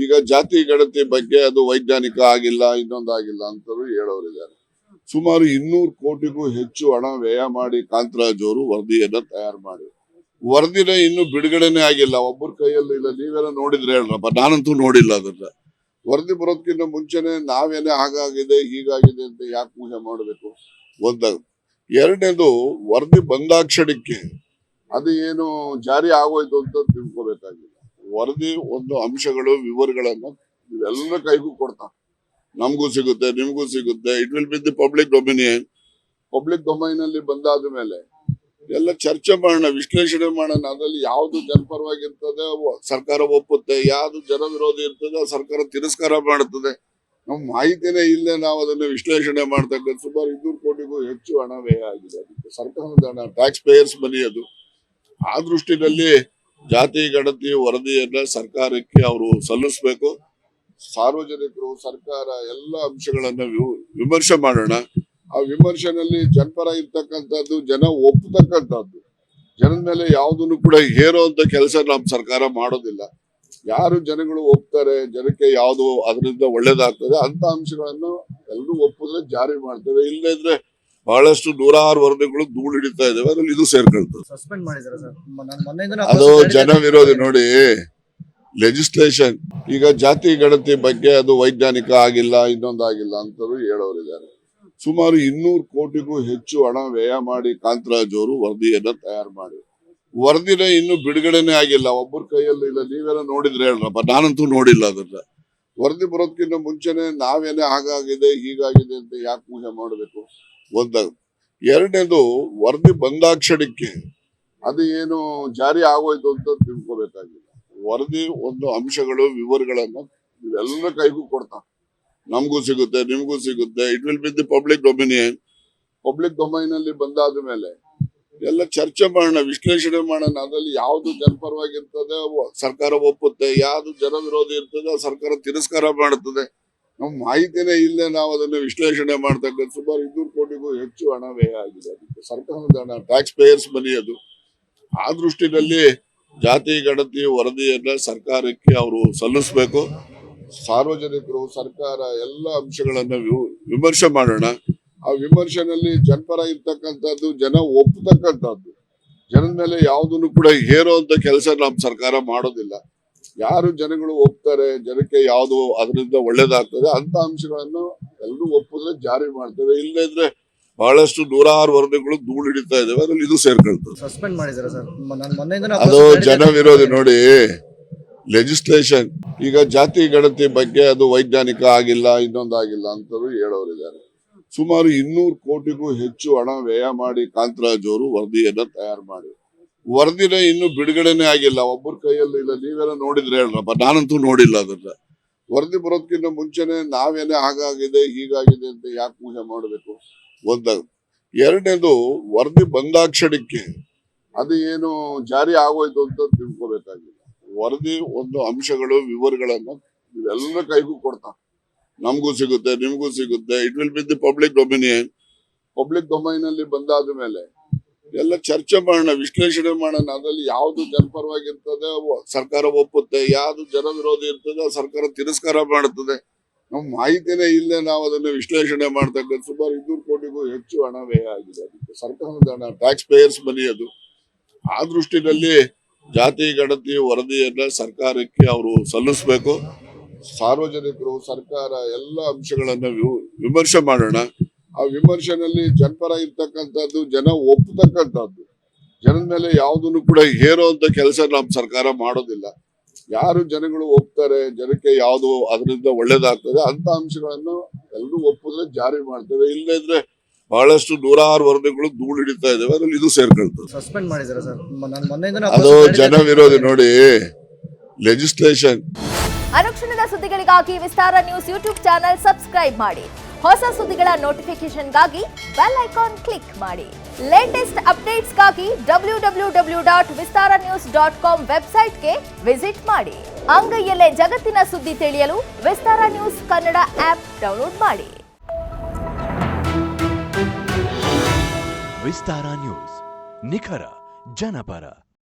ಈಗ ಜಾತಿ ಗಣತಿ ಬಗ್ಗೆ ಅದು ವೈಜ್ಞಾನಿಕ ಆಗಿಲ್ಲ, ಇನ್ನೊಂದಾಗಿಲ್ಲ ಅಂತಲೂ ಹೇಳೋರಿದ್ದಾರೆ. ಸುಮಾರು 200 ಕೋಟಿಗೂ ಹೆಚ್ಚು ಹಣ ವ್ಯಯ ಮಾಡಿ ಕಾಂತರಾಜ್ ಅವರು ವರದಿಯನ್ನ ತಯಾರು ಮಾಡಿ, ವರದಿನ ಇನ್ನು ಬಿಡುಗಡೆನೆ ಆಗಿಲ್ಲ. ಒಬ್ಬರ ಕೈಯಲ್ಲಿ ಇಲ್ಲ. ನೀವೆಲ್ಲ ನೋಡಿದ್ರೆ ಹೇಳ್ರಪ್ಪ, ನಾನಂತೂ ನೋಡಿಲ್ಲ ಅದನ್ನ. ವರದಿ ಬರೋದಕ್ಕಿಂತ ಮುಂಚೆನೆ ನಾವೇನೇ ಹಾಗಾಗಿದೆ ಹೀಗಾಗಿದೆ ಅಂತ ಯಾಕೆ ಊಹೆ ಮಾಡಬೇಕು? ಒಂದಾಗ. ಎರಡನೇದು, ವರದಿ ಬಂದಾಕ್ಷಣಕ್ಕೆ ಅದು ಏನು ಜಾರಿ ಆಗೋಯ್ತು ಅಂತ ತಿಳ್ಕೊಬೇಕಾಗಿಲ್ಲ. ವರದಿ ಒಂದು ಅಂಶಗಳು, ವಿವರಗಳನ್ನ ಇವೆಲ್ಲ ಕೈಗೂ ಕೊಡ್ತಾ, ನಮಗೂ ಸಿಗುತ್ತೆ, ನಿಮ್ಗೂ ಸಿಗುತ್ತೆ. It will be the public dominion. Public domain ಅಲ್ಲಿ ಬಂದಾದ ಮೇಲೆ ಎಲ್ಲ ಚರ್ಚೆ ಮಾಡೋಣ, ವಿಶ್ಲೇಷಣೆ ಮಾಡೋಣ. ಅದರಲ್ಲಿ ಯಾವ್ದು ಜನಪರವಾಗಿರ್ತದೆ ಸರ್ಕಾರ ಒಪ್ಪುತ್ತೆ, ಯಾವ್ದು ಜನ ವಿರೋಧಿ ಇರ್ತದೆ ಸರ್ಕಾರ ತಿರಸ್ಕಾರ ಮಾಡುತ್ತದೆ. ನಮ್ ಮಾಹಿತಿನೇ ಇಲ್ಲೇ ನಾವು ಅದನ್ನ ವಿಶ್ಲೇಷಣೆ ಮಾಡ್ತಕ್ಕಂಥ ಸುಮಾರು 200 ಕೋಟಿಗೂ ಹೆಚ್ಚು ಹಣ ವ್ಯಯ ಆಗಿದೆ. ಅದಕ್ಕೆ ಸರ್ಕಾರದ ಹಣ, ಟ್ಯಾಕ್ಸ್ ಪೇಯರ್ಸ್ ಮನಿ ಅದು. ಆ ದೃಷ್ಟಿನಲ್ಲಿ ಜಾತಿ ಗಣತಿ ವರದಿಯನ್ನ ಸರ್ಕಾರಕ್ಕೆ ಅವರು ಸಲ್ಲಿಸಬೇಕು. ಸಾರ್ವಜನಿಕರು, ಸರ್ಕಾರ ಎಲ್ಲ ಅಂಶಗಳನ್ನ ವಿಮರ್ಶೆ ಮಾಡೋಣ. ಆ ವಿಮರ್ಶೆನಲ್ಲಿ ಜನಪರ ಇರ್ತಕ್ಕಂಥದ್ದು, ಜನ ಒಪ್ಪತಕ್ಕಂಥದ್ದು, ಜನದ ಮೇಲೆ ಯಾವುದನ್ನು ಕೂಡ ಹೇರುವಂತ ಕೆಲಸ ನಮ್ಮ ಸರ್ಕಾರ ಮಾಡೋದಿಲ್ಲ. ಯಾರು ಜನಗಳು ಒಪ್ತಾರೆ, ಜನಕ್ಕೆ ಯಾವುದು ಅದರಿಂದ ಒಳ್ಳೇದಾಗ್ತದೆ ಅಂತ ಅಂಶಗಳನ್ನು ಎಲ್ಲರೂ ಒಪ್ಪಿದ್ರೆ ಜಾರಿ ಮಾಡ್ತೇವೆ. ಇಲ್ಲದೇ ಇದ್ರೆ ಬಹಳಷ್ಟು ನೂರಾರು ವರದಿಗಳು ಧೂಳು ಹಿಡಿತಾ ಇದಾವೆ, ಅದ್ರಲ್ಲಿ ಇದು ಸೇರ್ಕೊಳ್ತದೆ. ಅದು ಜನ ವಿರೋಧಿ. ನೋಡಿ, ಲೆಜಿಸ್ಲೇಷನ್ ಈಗ ಜಾತಿ ಗಣತಿ ಬಗ್ಗೆ ಅದು ವೈಜ್ಞಾನಿಕ ಆಗಿಲ್ಲ, ಇನ್ನೊಂದಾಗಿಲ್ಲ ಅಂತಲೂ ಹೇಳೋರಿದ್ದಾರೆ. ಸುಮಾರು 200 ಕೋಟಿಗೂ ಹೆಚ್ಚು ಹಣ ವ್ಯಯ ಮಾಡಿ ಕಾಂತರಾಜ್ ಅವರು ವರದಿಯನ್ನ ತಯಾರು ಮಾಡಿ, ವರದಿನ ಇನ್ನು ಬಿಡುಗಡೆನೆ ಆಗಿಲ್ಲ. ಒಬ್ಬರ ಕೈಯಲ್ಲಿ ಇಲ್ಲ. ನೀವೆಲ್ಲ ನೋಡಿದ್ರೆ ಹೇಳ್ರಪ್ಪ, ನಾನಂತೂ ನೋಡಿಲ್ಲ ಅದನ್ನ. ವರದಿ ಬರೋದಕ್ಕಿಂತ ಮುಂಚೆನೆ ನಾವೇನೇ ಹಾಗಾಗಿದೆ ಹೀಗಾಗಿದೆ ಅಂತ ಯಾಕೆ ಊಹೆ ಮಾಡಬೇಕು? ಒಂದಾಗ. ಎರಡನೇದು, ವರದಿ ಬಂದಾಕ್ಷಣಕ್ಕೆ ಅದು ಏನು ಜಾರಿ ಆಗೋಯ್ತು ಅಂತ ತಿಳ್ಕೊಬೇಕಾಗಿಲ್ಲ. ವರದಿ ಒಂದು ಅಂಶಗಳು, ವಿವರಗಳನ್ನ ಇವೆಲ್ಲ ಕೈಗೂ ಕೊಡ್ತಾ, ನಮಗೂ ಸಿಗುತ್ತೆ, ನಿಮ್ಗೂ ಸಿಗುತ್ತೆ. It will be the public dominion. Public domain ಅಲ್ಲಿ ಬಂದಾದ ಮೇಲೆ ಎಲ್ಲ ಚರ್ಚೆ ಮಾಡೋಣ, ವಿಶ್ಲೇಷಣೆ ಮಾಡೋಣ. ಅದರಲ್ಲಿ ಯಾವ್ದು ಜನಪರವಾಗಿರ್ತದೆ ಸರ್ಕಾರ ಒಪ್ಪುತ್ತೆ, ಯಾವ್ದು ಜನ ವಿರೋಧಿ ಇರ್ತದೆ ಸರ್ಕಾರ ತಿರಸ್ಕಾರ ಮಾಡುತ್ತದೆ. ನಮ್ ಮಾಹಿತಿನೇ ಇಲ್ಲೇ ನಾವು ಅದನ್ನ ವಿಶ್ಲೇಷಣೆ ಮಾಡ್ತಕ್ಕಂಥ ಸುಮಾರು 200 ಕೋಟಿಗೂ ಹೆಚ್ಚು ಹಣ ವ್ಯಯ ಆಗಿದೆ. ಅದಕ್ಕೆ ಸರ್ಕಾರದ ಹಣ, ಟ್ಯಾಕ್ಸ್ ಪೇಯರ್ಸ್ ಮನಿ ಅದು. ಆ ದೃಷ್ಟಿನಲ್ಲಿ ಜಾತಿ ಗಣತಿ ವರದಿಯನ್ನ ಸರ್ಕಾರಕ್ಕೆ ಅವರು ಸಲ್ಲಿಸಬೇಕು. ಸಾರ್ವಜನಿಕರು, ಸರ್ಕಾರ ಎಲ್ಲ ಅಂಶಗಳನ್ನ ವಿಮರ್ಶೆ ಮಾಡೋಣ. ಆ ವಿಮರ್ಶೆನಲ್ಲಿ ಜನಪರ ಇರ್ತಕ್ಕಂಥದ್ದು, ಜನ ಒಪ್ಪತಕ್ಕಂಥದ್ದು, ಜನದ ಮೇಲೆ ಯಾವುದನ್ನು ಕೂಡ ಹೇರುವಂತ ಕೆಲಸ ನಮ್ಮ ಸರ್ಕಾರ ಮಾಡೋದಿಲ್ಲ. ಯಾರು ಜನಗಳು ಒಪ್ತಾರೆ, ಜನಕ್ಕೆ ಯಾವುದು ಅದರಿಂದ ಒಳ್ಳೇದಾಗ್ತದೆ ಅಂತ ಅಂಶಗಳನ್ನು ಎಲ್ಲರೂ ಒಪ್ಪಿದ್ರೆ ಜಾರಿ ಮಾಡ್ತೇವೆ. ಇಲ್ಲದೇ ಇದ್ರೆ ಬಹಳಷ್ಟು ನೂರಾರು ವರದಿಗಳು ಧೂಳು ಹಿಡಿತಾ ಇದಾವೆ, ಅದ್ರಲ್ಲಿ ಇದು ಸೇರ್ಕೊಳ್ತದೆ. ಅದು ಜನ ವಿರೋಧಿ. ನೋಡಿ, ಲೆಜಿಸ್ಲೇಷನ್ ಈಗ ಜಾತಿ ಗಣತಿ ಬಗ್ಗೆ ಅದು ವೈಜ್ಞಾನಿಕ ಆಗಿಲ್ಲ, ಇನ್ನೊಂದಾಗಿಲ್ಲ ಅಂತಲೂ ಹೇಳೋರಿದ್ದಾರೆ. ಸುಮಾರು 200 ಕೋಟಿಗೂ ಹೆಚ್ಚು ಹಣ ವ್ಯಯ ಮಾಡಿ ಕಾಂತರಾಜ್ ಅವರು ವರದಿಯನ್ನ ತಯಾರು ಮಾಡಿ, ವರದಿನ ಇನ್ನು ಬಿಡುಗಡೆನೆ ಆಗಿಲ್ಲ. ಒಬ್ಬರ ಕೈಯಲ್ಲಿ ಇಲ್ಲ. ನೀವೆಲ್ಲ ನೋಡಿದ್ರೆ ಹೇಳ್ರಪ್ಪ, ನಾನಂತೂ ನೋಡಿಲ್ಲ ಅದನ್ನ. ವರದಿ ಬರೋದಕ್ಕಿಂತ ಮುಂಚೆನೆ ನಾವೇನೇ ಹಾಗಾಗಿದೆ ಹೀಗಾಗಿದೆ ಅಂತ ಯಾಕೆ ಊಹೆ ಮಾಡಬೇಕು? ಒಂದಾಗ. ಎರಡನೇದು, ವರದಿ ಬಂದಾಕ್ಷಣಕ್ಕೆ ಅದು ಏನು ಜಾರಿ ಆಗೋಯ್ತು ಅಂತ ತಿಳ್ಕೊಬೇಕಾಗಿಲ್ಲ. ವರದಿ ಒಂದು ಅಂಶಗಳು, ವಿವರಗಳನ್ನ ಇವೆಲ್ಲ ಕೈಗೂ ಕೊಡ್ತಾ, ನಮಗೂ ಸಿಗುತ್ತೆ, ನಿಮ್ಗೂ ಸಿಗುತ್ತೆ. It will be the public dominion. Public domain ಅಲ್ಲಿ ಬಂದಾದ ಮೇಲೆ ಎಲ್ಲ ಚರ್ಚೆ ಮಾಡೋಣ, ವಿಶ್ಲೇಷಣೆ ಮಾಡೋಣ. ಅದರಲ್ಲಿ ಯಾವ್ದು ಜನಪರವಾಗಿರ್ತದೆ ಸರ್ಕಾರ ಒಪ್ಪುತ್ತೆ, ಯಾವ್ದು ಜನ ವಿರೋಧಿ ಇರ್ತದೆ ಸರ್ಕಾರ ತಿರಸ್ಕಾರ ಮಾಡುತ್ತದೆ. ನಮ್ ಮಾಹಿತಿನೇ ಇಲ್ಲೇ ನಾವು ಅದನ್ನ ವಿಶ್ಲೇಷಣೆ ಮಾಡ್ತಕ್ಕಂಥ ಸುಮಾರು 200 ಕೋಟಿಗೂ ಹೆಚ್ಚು ಹಣ ವ್ಯಯ ಆಗಿದೆ. ಅದಕ್ಕೆ ಸರ್ಕಾರದ ಹಣ, ಟ್ಯಾಕ್ಸ್ ಪೇಯರ್ಸ್ ಮನಿ ಅದು. ಆ ದೃಷ್ಟಿನಲ್ಲಿ ಜಾತಿ ಗಣತಿ ವರದಿಯನ್ನ ಸರ್ಕಾರಕ್ಕೆ ಅವರು ಸಲ್ಲಿಸಬೇಕು. ಸಾರ್ವಜನಿಕರು, ಸರ್ಕಾರ ಎಲ್ಲ ಅಂಶಗಳನ್ನ ವಿಮರ್ಶೆ ಮಾಡೋಣ. ಆ ವಿಮರ್ಶೆನಲ್ಲಿ ಜನಪರ ಇರ್ತಕ್ಕಂಥದ್ದು, ಜನ ಒಪ್ಪತಕ್ಕಂಥದ್ದು, ಜನದ ಮೇಲೆ ಯಾವುದನ್ನು ಕೂಡ ಹೇರುವಂತ ಕೆಲಸ ನಮ್ಮ ಸರ್ಕಾರ ಮಾಡೋದಿಲ್ಲ. ಯಾರು ಜನಗಳು ಒಪ್ತಾರೆ, ಜನಕ್ಕೆ ಯಾವುದು ಅದರಿಂದ ಒಳ್ಳೇದಾಗ್ತದೆ ಅಂತ ಅಂಶಗಳನ್ನು ಎಲ್ಲರೂ ಒಪ್ಪಿದ್ರೆ ಜಾರಿ ಮಾಡ್ತೇವೆ. ಇಲ್ಲದೇ ಇದ್ರೆ ಬಹಳಷ್ಟು ನೂರಾರು ವರದಿಗಳು ಧೂಳು ಹಿಡಿತಾ ಇದಾವೆ, ಅದ್ರಲ್ಲಿ ಇದು ಸೇರ್ಕೊಳ್ತದೆ. ಅದು ಜನ ವಿರೋಧಿ. ನೋಡಿ, ಲೆಜಿಸ್ಲೇಷನ್. ಅನುಕ್ಷಣದ ಸುದ್ದಿಗಳಿಗಾಗಿ ವಿಸ್ತಾರ ನ್ಯೂಸ್ ಯೂಟ್ಯೂಬ್ ಚಾನೆಲ್ ಸಬ್ಸ್ಕ್ರೈಬ್ ಮಾಡಿ. ಹೊಸ ಸುದ್ದಿಗಳ ನೋಟಿಫಿಕೇಶನ್ಗಾಗಿ ಬೆಲ್ ಐಕಾನ್ ಕ್ಲಿಕ್ ಮಾಡಿ. ಲೇಟೆಸ್ಟ್ ಅಪ್ಡೇಟ್ಸ್ಗಾಗಿ www.vistaranews.com ವೆಬ್ಸೈಟ್ಗೆ ವಿಸಿಟ್ ಮಾಡಿ. ಅಂಗೈಯಲ್ಲೇ ಜಗತ್ತಿನ ಸುದ್ದಿ ತಿಳಿಯಲು ವಿಸ್ತಾರ ನ್ಯೂಸ್ ಕನ್ನಡ ಆಪ್ ಡೌನ್ಲೋಡ್ ಮಾಡಿ. ವಿಸ್ತಾರ ನ್ಯೂಸ್, ನಿಖರ ಜನಪರ.